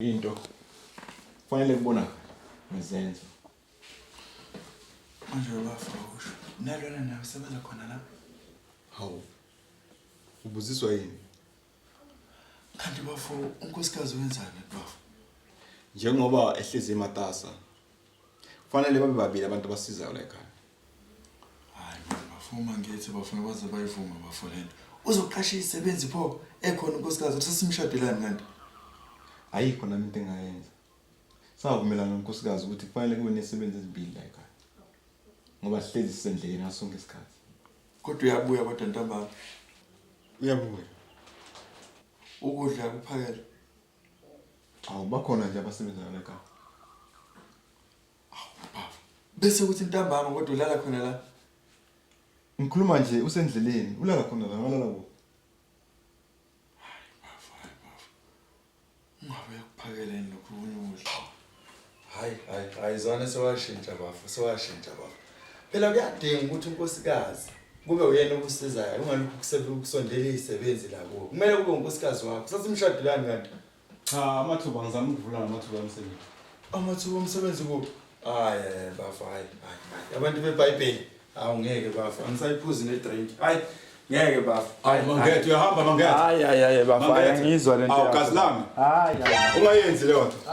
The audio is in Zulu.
Into kufanele kubona ngezenzo manje bafawusho nalona nawe sebenza khona lapha. hawu ubuziswa yini Kanti bafo unkosikazi wenzani bafo? njengoba ehlezi ematasa kufanele babe babili abantu abasizayo la ekhaya. Hayi bafuma ngithi bafuna baze bayivuma bafo lento uzoqasha isebenzi pho ekhona unkosikazi uthi sesimshadelani kanti ayikho nami into engayenza savumelana nonkosikazi ukuthi kufanele kube nesebenzi ezibili la ekhaya ngoba sihlezi sisendleleni ngasonke isikhathi. kodwa uyabuya kodwa ntambama Uyabuya ukudla kuphakela awu bakhona nje abasebenza la ekhaya. bafo bese kuthi ntambama kodwa ulala khona la Ngikhuluma nje usendleleni ulala khona la ngalala kubo. ungabe yakuphakeleni lokho ukudla. Hayi zona sewashintsha bafo. Phela kuyadinga ukuthi unkosikazi kube uyena okusizayo ungalokhu ukusondela izisebenzi la kuwo. Kumele kube unkosikazi wakho. Sasimshadelani kanti? Cha amathuba ngizama ukuvula amathuba omsebenzi. Amathuba omsebenzi kuwo. Hayi bafo hayi. Abantu beBhayibheli awungeke bafo. Angisayiphuzi nedrink. Hayi ngeke bafo. Hayi mangethe uyahamba mangethe. Hayi bafo Mangekhe. ngizwa lento. Awu kazi lami. Hayi. Ungayenzi leyo nto.